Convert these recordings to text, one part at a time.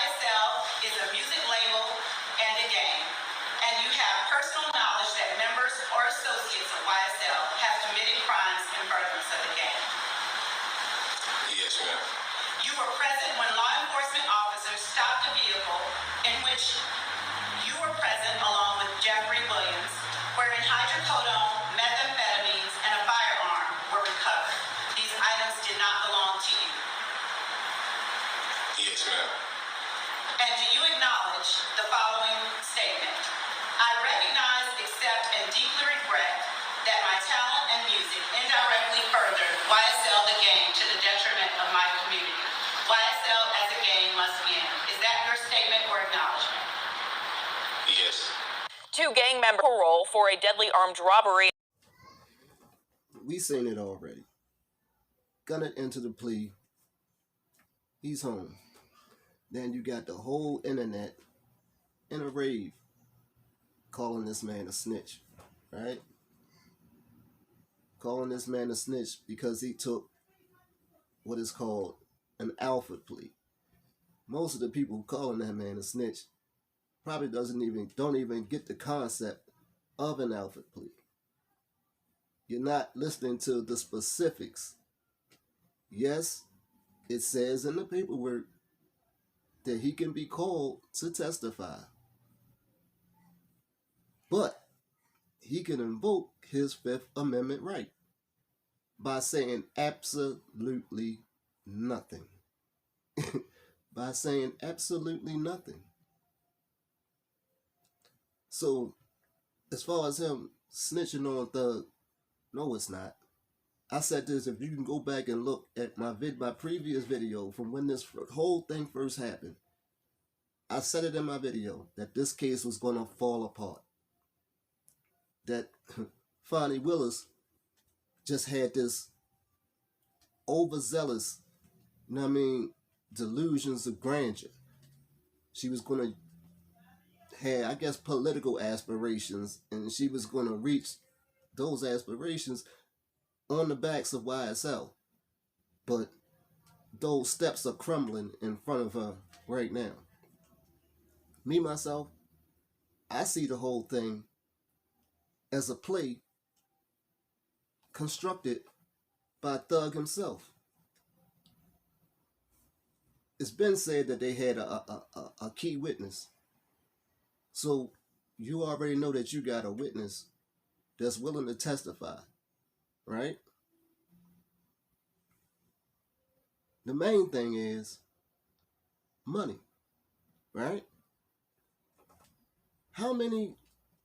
YSL is a music label and a gang, and you have personal knowledge that members or associates of YSL have committed crimes in furtherance of the gang. Yes, ma'am. You were present when law enforcement officers stopped a vehicle in which you were present along with Jeffrey Williams, wherein hydrocodone, methamphetamines, and a firearm were recovered. These items did not belong to you. Yes, ma'am. And do you acknowledge the following statement? I recognize, accept, and deeply regret that my talent and music indirectly furthered YSL the gang to the detriment of my community. YSL as a gang must end. Is that your statement or acknowledgement? Yes. 2 gang members parole for a deadly armed robbery. We seen it already. Gunna into the plea. He's home. Then you got the whole internet in a rave calling this man a snitch, right? Calling this man a snitch because he took what is called an Alford plea. Most of the people calling that man a snitch probably don't even get the concept of an Alford plea. You're not listening to the specifics. Yes, it says in the paperwork that he can be called to testify, but he can invoke his Fifth Amendment right by saying absolutely nothing. By saying absolutely nothing. So, as far as him snitching on Thug, no, it's not. I said this, if you can go back and look at my previous video from when this whole thing first happened, I said it in my video that this case was going to fall apart. That Fonnie Willis just had this overzealous, delusions of grandeur. She was going to have, I guess, political aspirations, and she was going to reach those aspirations on the backs of YSL. But those steps are crumbling in front of her right now. Me, myself, I see the whole thing as a play constructed by Thug himself. It's been said that they had a key witness. So you already know that you got a witness that's willing to testify, right? The main thing is money, right? How many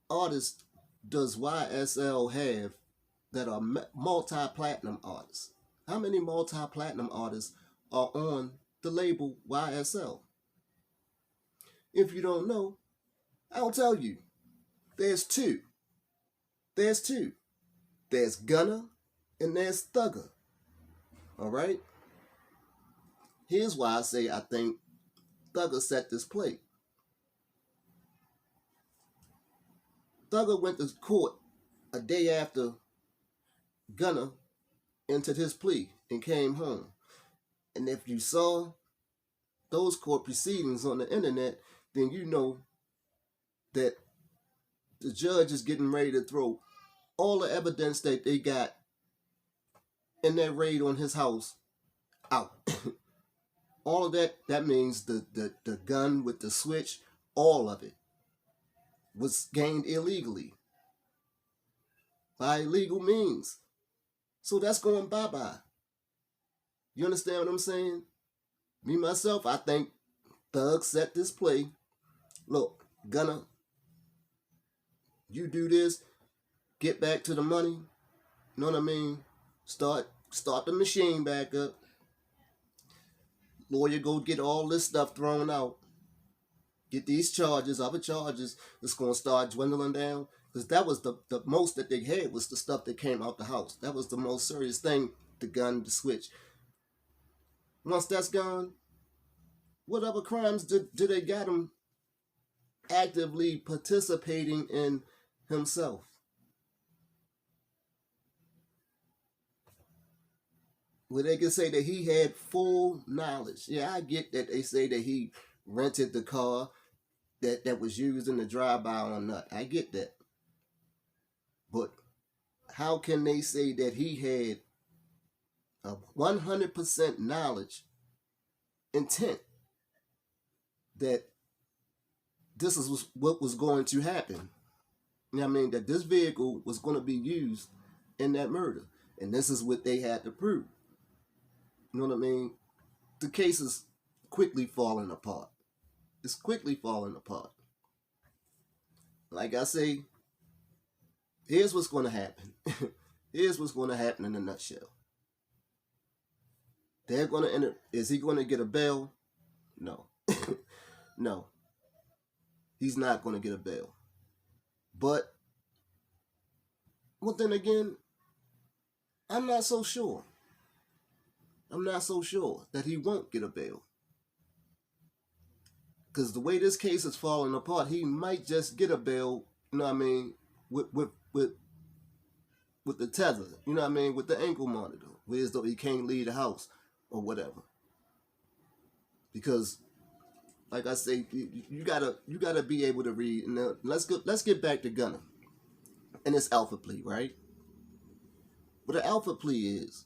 artists does YSL have that are multi-platinum artists? How many multi-platinum artists are on the label YSL? If you don't know, I'll tell you. There's two. There's two. There's Gunna and there's Thugger. All right? Here's why I say I think Thugger set this play. Thugger went to court a day after Gunna entered his plea and came home. And if you saw those court proceedings on the internet, then you know that the judge is getting ready to throw all the evidence that they got in that raid on his house out. All of that means the gun with the switch, all of it was gained illegally by illegal means. So that's going bye-bye. You understand what I'm saying? Me, myself, I think Thug set this play. Look, Gunna, you do this, get back to the money, you know what I mean? Start the machine back up. Lawyer go get all this stuff thrown out. Get these charges, other charges, it's going to start dwindling down. Because that was the most that they had was the stuff that came out the house. That was the most serious thing, the gun, the switch. Once that's gone, what other crimes do they got him actively participating in himself? Where they can say that he had full knowledge. Yeah, I get that they say that he rented the car that was used in the drive-by on Nut. I get that. But how can they say that he had a 100% knowledge, intent, that this is what was going to happen? You know what I mean? That this vehicle was going to be used in that murder. And this is what they had to prove. You know what I mean? The case is quickly falling apart. It's quickly falling apart. Like I say, here's what's going to happen. Here's what's going to happen in a nutshell. They're going to enter. Is he going to get a bail? No. No. He's not going to get a bail. But, well, then again, I'm not so sure. I'm not so sure that he won't get a bail. Because the way this case is falling apart, he might just get a bail, you know what I mean, with the tether, you know what I mean, with the ankle monitor, whereas though he can't leave the house or whatever. Because, like I say, you gotta be able to read. Now, let's get back to Gunna and this alpha plea, right? What an alpha plea is,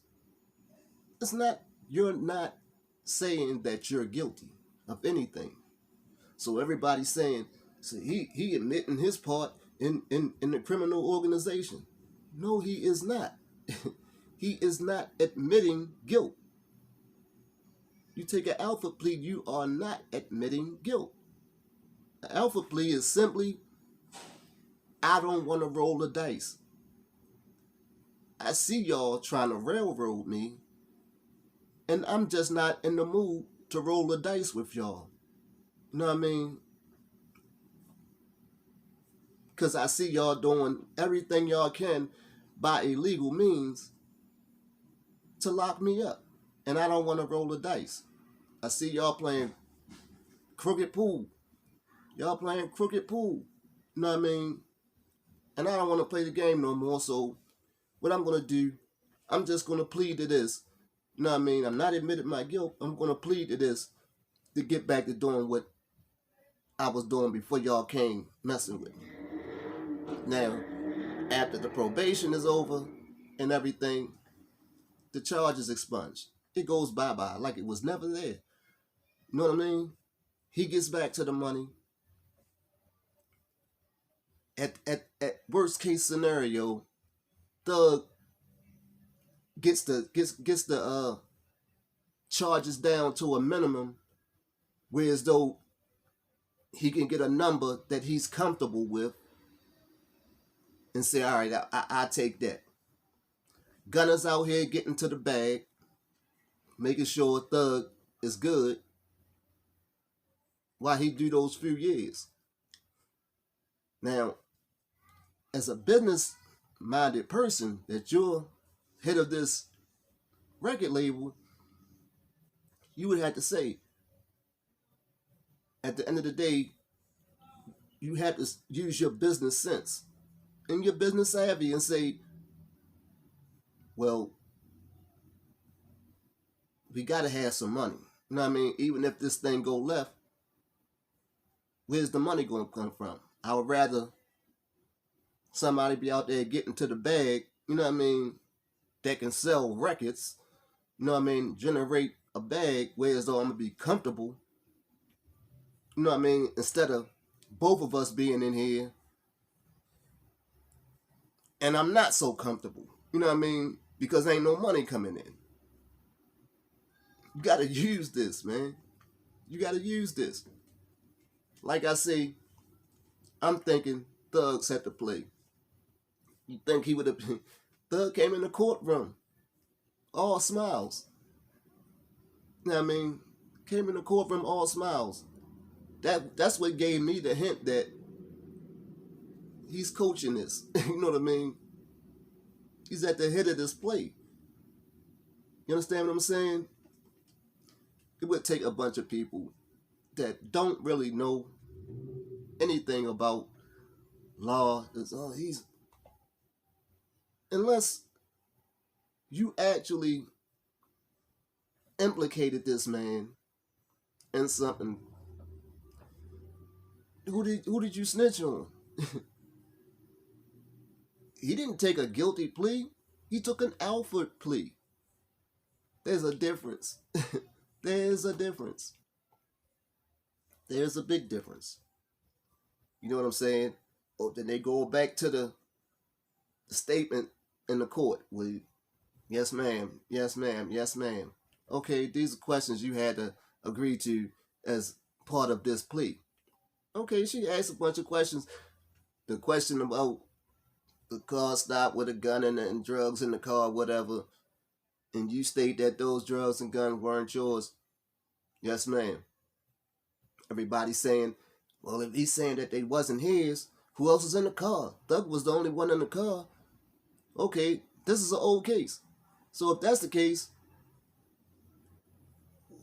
you're not saying that you're guilty of anything. So everybody's saying, so he admitting his part in the criminal organization. No, he is not. He is not admitting guilt. You take an alpha plea, you are not admitting guilt. An alpha plea is simply, I don't want to roll the dice. I see y'all trying to railroad me, and I'm just not in the mood to roll the dice with y'all. You know what I mean? Because I see y'all doing everything y'all can by illegal means to lock me up. And I don't want to roll the dice. I see y'all playing crooked pool. Y'all playing crooked pool. You know what I mean? And I don't want to play the game no more. So what I'm going to do, I'm just going to plead to this. You know what I mean? I'm not admitting my guilt. I'm going to plead to this to get back to doing what I was doing before y'all came messing with me. Now, after the probation is over and everything, the charge is expunged. It goes bye-bye like it was never there. You know what I mean? He gets back to the money. At worst case scenario, Thug gets the charges down to a minimum, whereas though he can get a number that he's comfortable with and say, all right, I take that. Gunna's out here getting to the bag, making sure Thug is good while he do those few years. Now, as a business-minded person, that you're head of this record label, you would have to say, at the end of the day, you have to use your business sense and your business savvy and say, well, we got to have some money. You know what I mean? Even if this thing go left, where's the money going to come from? I would rather somebody be out there getting to the bag, you know what I mean, that can sell records, you know what I mean, generate a bag, whereas though I'm going to be comfortable, you know what I mean, instead of both of us being in here and I'm not so comfortable, you know what I mean, because ain't no money coming in. You got to use this, man. You got to use this. Like I say, I'm thinking Thug set the play. You think he would have been... Thug came in the courtroom, all smiles. You know what I mean? Came in the courtroom, all smiles. That's what gave me the hint that he's coaching this. You know what I mean? He's at the head of this play. You understand what I'm saying? It would take a bunch of people that don't really know anything about law. Unless you actually implicated this man in something Who did you snitch on? He didn't take a guilty plea. He took an Alford plea. There's a difference. There's a difference. There's a big difference. You know what I'm saying? Or then they go back to the statement in the court with, yes ma'am, yes ma'am, yes ma'am. Okay, these are questions you had to agree to as part of this plea. Okay, she asked a bunch of questions. The question about the car stop with a gun and drugs in the car, whatever, and you state that those drugs and guns weren't yours. Yes, ma'am. Everybody's saying, well, if he's saying that they wasn't his, who else is in the car? Thug was the only one in the car. Okay, this is an old case. So if that's the case,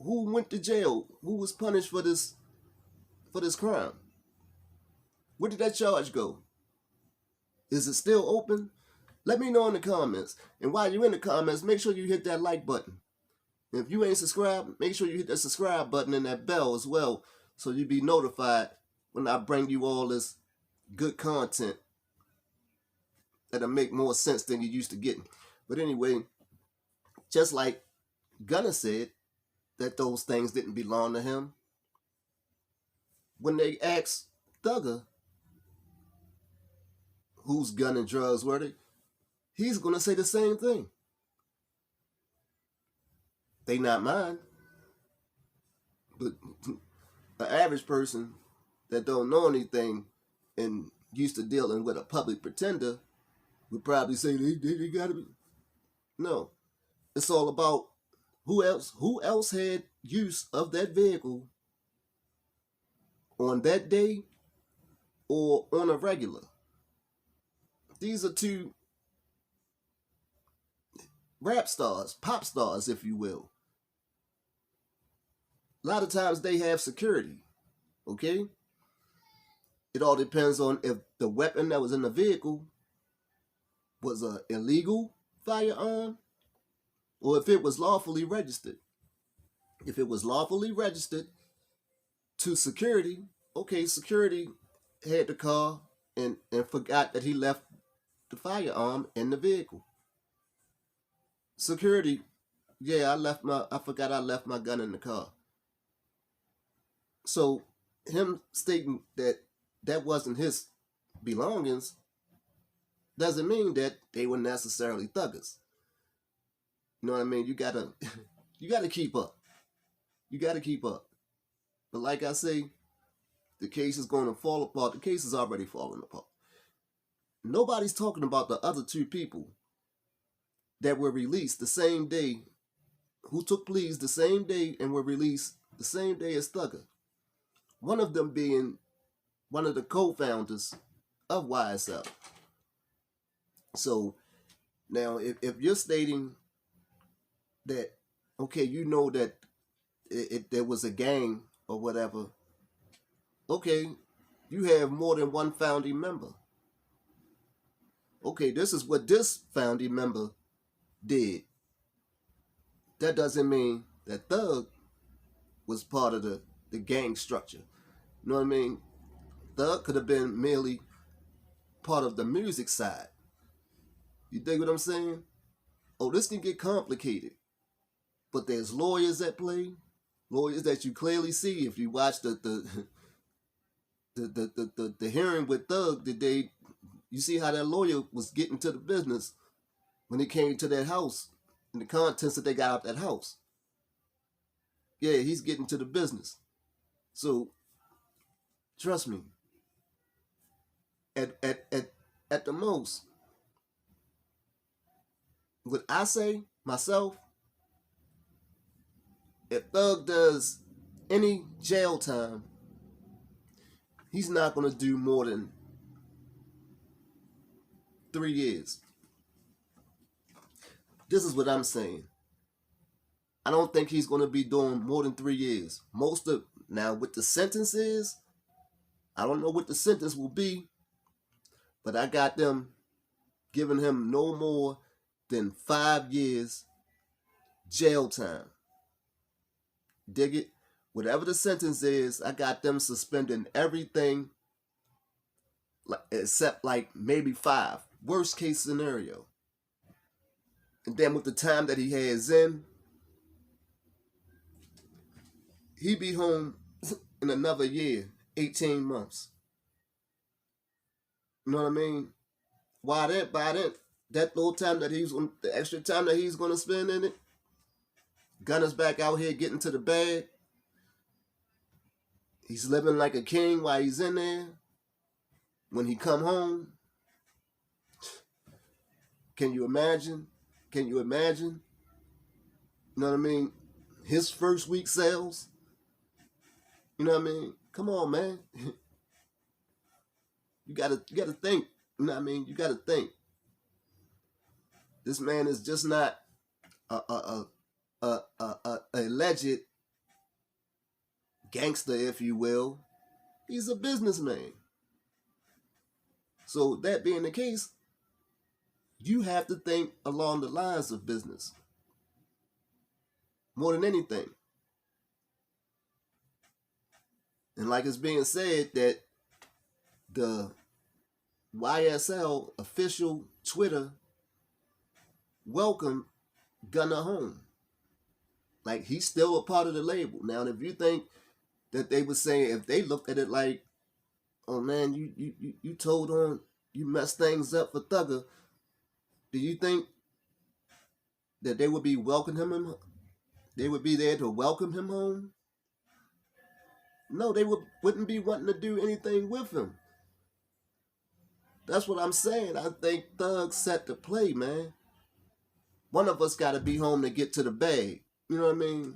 who went to jail? Who was punished for this crime? Where did that charge go? Is it still open? Let me know in the comments. And while you're in the comments, make sure you hit that like button. And if you ain't subscribed, make sure you hit that subscribe button and that bell as well, so you'll be notified when I bring you all this good content that'll make more sense than you used to getting. But anyway, just like Gunna said that those things didn't belong to him, when they asked Thugger whose gun and drugs were they, he's going to say the same thing. They not mine. But the average person that don't know anything and used to dealing with a public pretender would probably say they gotta be. No. It's all about who else had use of that vehicle on that day or on a regular. These are two rap stars, pop stars, if you will. A lot of times they have security, okay? It all depends on if the weapon that was in the vehicle was an illegal firearm or if it was lawfully registered. If it was lawfully registered to security, okay, security had the car and forgot that he left the firearm in the vehicle. Security, yeah, I forgot I left my gun in the car. So him stating that that wasn't his belongings doesn't mean that they were necessarily thuggers. You know what I mean? You gotta keep up. You gotta keep up. But like I say, the case is going to fall apart. The case is already falling apart. Nobody's talking about the other two people that were released the same day, who took pleas the same day and were released the same day as Thugger. One of them being one of the co-founders of YSL. So now if you're stating that, okay, you know that there was a gang or whatever, okay, you have more than one founding member. Okay, this is what this founding member did. That doesn't mean that Thug was part of the gang structure. You know what I mean? Thug could have been merely part of the music side. You dig what I'm saying? Oh, this can get complicated. But there's lawyers at play. Lawyers that you clearly see if you watch the hearing with Thug today. You see how that lawyer was getting to the business when it came to that house and the contents that they got out that house. Yeah, he's getting to the business. So trust me. At the most, what I say myself, if Thug does any jail time, he's not going to do more than 3 years. This is what I'm saying. I don't think he's going to be doing more than 3 years. Now with the sentences, I don't know what the sentence will be, but I got them giving him no more than 5 years jail time. Dig it? Whatever the sentence is, I got them suspending everything except like maybe 5. Worst case scenario. And then with the time that he has in, he be home in another year, 18 months. You know what I mean? Why that? By that little time that the extra time that he's gonna spend in it, Gunna's back out here getting to the bag. He's living like a king while he's in there. When he come home, can you imagine? Can you imagine? You know what I mean? His first week sales. You know what I mean? Come on, man. You gotta think. You know what I mean? You gotta think. This man is just not a alleged gangster, if you will. He's a businessman. So that being the case, you have to think along the lines of business more than anything. And like it's being said that the YSL official Twitter welcomed Gunna home. Like, he's still a part of the label. Now, if you think that they were saying, if they looked at it like, oh man, you told on, you messed things up for Thugger, do you think that they would be welcoming him? They would be there to welcome him home? No, they wouldn't be wanting to do anything with him. That's what I'm saying. I think Thug set the play, man. One of us got to be home to get to the bag. You know what I mean?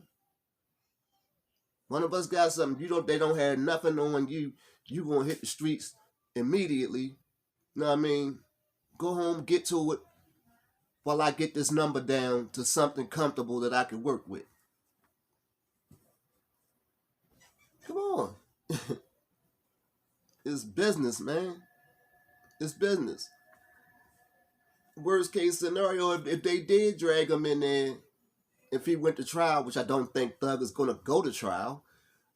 One of us got something. They don't have nothing on you. You gonna hit the streets immediately. You know what I mean? Go home, get to it, while I get this number down to something comfortable that I can work with. Come on. It's business, man. It's business. Worst case scenario, if they did drag him in there, if he went to trial, which I don't think Thug is going to go to trial,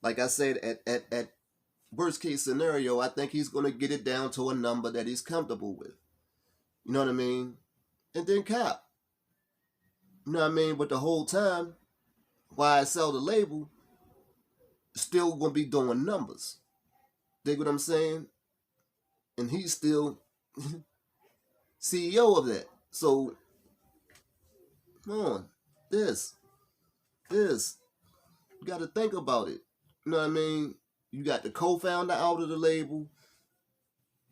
like I said, at worst case scenario, I think he's going to get it down to a number that he's comfortable with. You know what I mean? And then cop. You know what I mean? But the whole time, YSL the label, still going to be doing numbers. Dig what I'm saying? And he's still CEO of that. So, come on. This. You got to think about it. You know what I mean? You got the co-founder out of the label.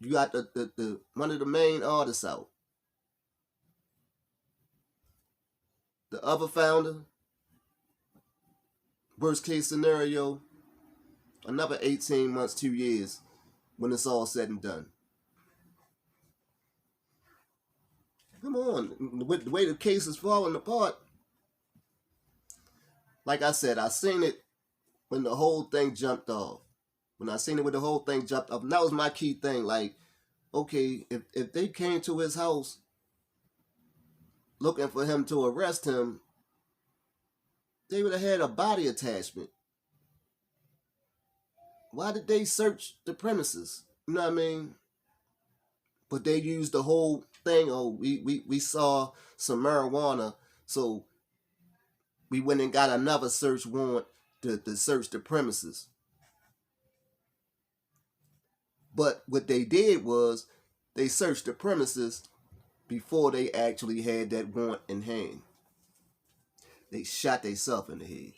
You got the one of the main artists out. The other founder, worst case scenario, another 18 months, 2 years when it's all said and done. Come on. With the way the case is falling apart, like I said, I seen it when the whole thing jumped off. And that was my key thing. Like, okay, if they came to his house looking for him to arrest him, they would have had a body attachment. Why did they search the premises? You know what I mean? But they used the whole thing. Oh, we saw some marijuana, so we went and got another search warrant to search the premises. But what they did was they searched the premises before they actually had that warrant in hand. They shot themselves in the head.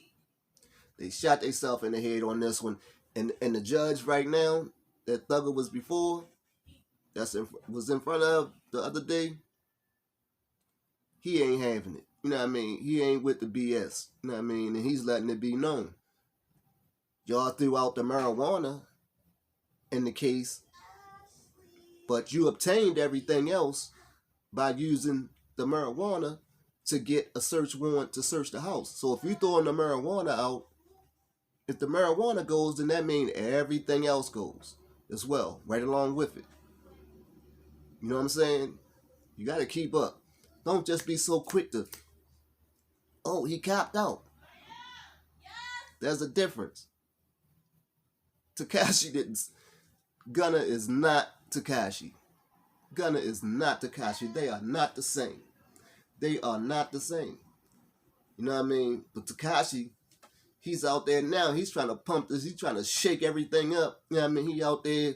They shot themselves in the head on this one. And the judge right now that Thugger was before, was in front of the other day, he ain't having it. You know what I mean? He ain't with the BS. You know what I mean? And he's letting it be known. Y'all threw out the marijuana in the case, but you obtained everything else by using the marijuana to get a search warrant to search the house. So if you throwing the marijuana out, if the marijuana goes, then that means everything else goes as well, right along with it. You know what I'm saying? You got to keep up. Don't just be so quick to, oh, he copped out. There's a difference. Tekashi didn't. Gunna is not Tekashi. Gunna is not Tekashi. They are not the same. They are not the same. You know what I mean? But Tekashi, he's out there now. He's trying to pump this. He's trying to shake everything up. You know what I mean? He out there, you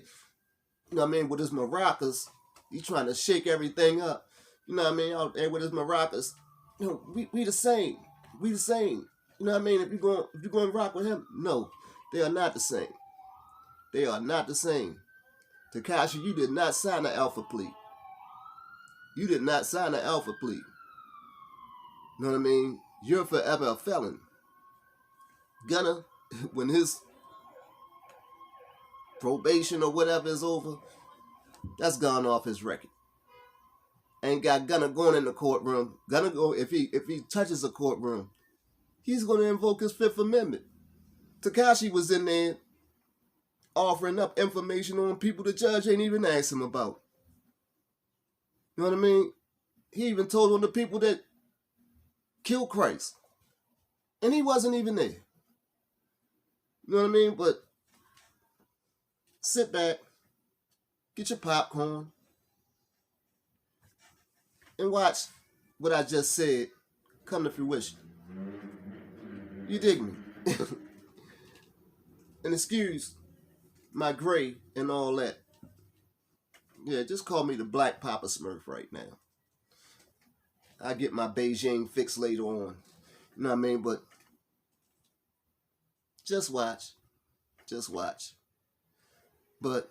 know what I mean, with his maracas. He's trying to shake everything up. You know what I mean? Out there with his maracas. You know, we the same. We the same. You know what I mean? If you're going to rock with him, no, they are not the same. They are not the same. Tekashi, you did not sign an alpha plea. You did not sign an alpha plea. You know what I mean? You're forever a felon. Gunna, when his probation or whatever is over, that's gone off his record. Ain't got Gunna going in the courtroom. Gunna go if he touches a courtroom, he's gonna invoke his Fifth Amendment. Tekashi was in there offering up information on people the judge ain't even asked him about. You know what I mean? He even told on the people that killed Christ. And he wasn't even there. You know what I mean? But sit back, get your popcorn, and watch what I just said come to fruition. You dig me? And excuse my gray and all that. Yeah, just call me the Black Papa Smurf right now. I get my Beijing fix later on. You know what I mean? But just watch. Just watch. But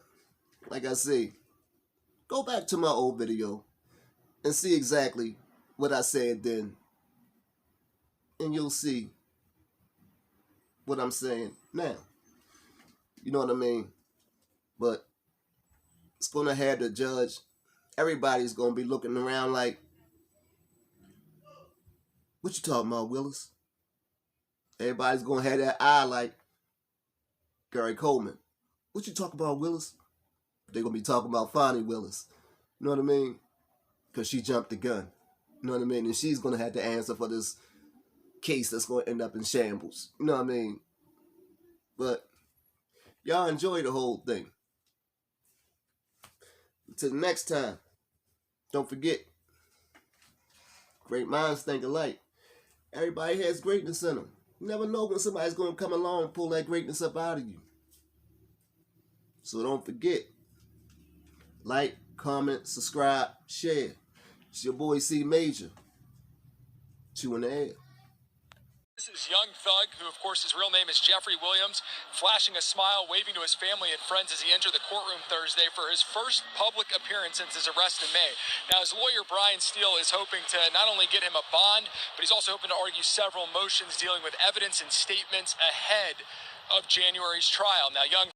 like I say, go back to my old video and see exactly what I said then. And you'll see what I'm saying now. You know what I mean? But it's going to have the judge. Everybody's going to be looking around like, what you talking about, Willis? Everybody's going to have that eye like Gary Coleman. What you talking about, Willis? They're going to be talking about Fonnie Willis. You know what I mean? Because she jumped the gun. You know what I mean? And she's going to have to answer for this case that's going to end up in shambles. You know what I mean? But y'all enjoy the whole thing. Until next time, don't forget, great minds think alike. Everybody has greatness in them. You never know when somebody's going to come along and pull that greatness up out of you. So don't forget, like, comment, subscribe, share. It's your boy C Major. Chew in the air. This is Young Thug, who of course his real name is Jeffrey Williams, flashing a smile, waving to his family and friends as he entered the courtroom Thursday for his first public appearance since his arrest in May. Now, his lawyer, Brian Steele, is hoping to not only get him a bond, but he's also hoping to argue several motions dealing with evidence and statements ahead of January's trial. Now, Young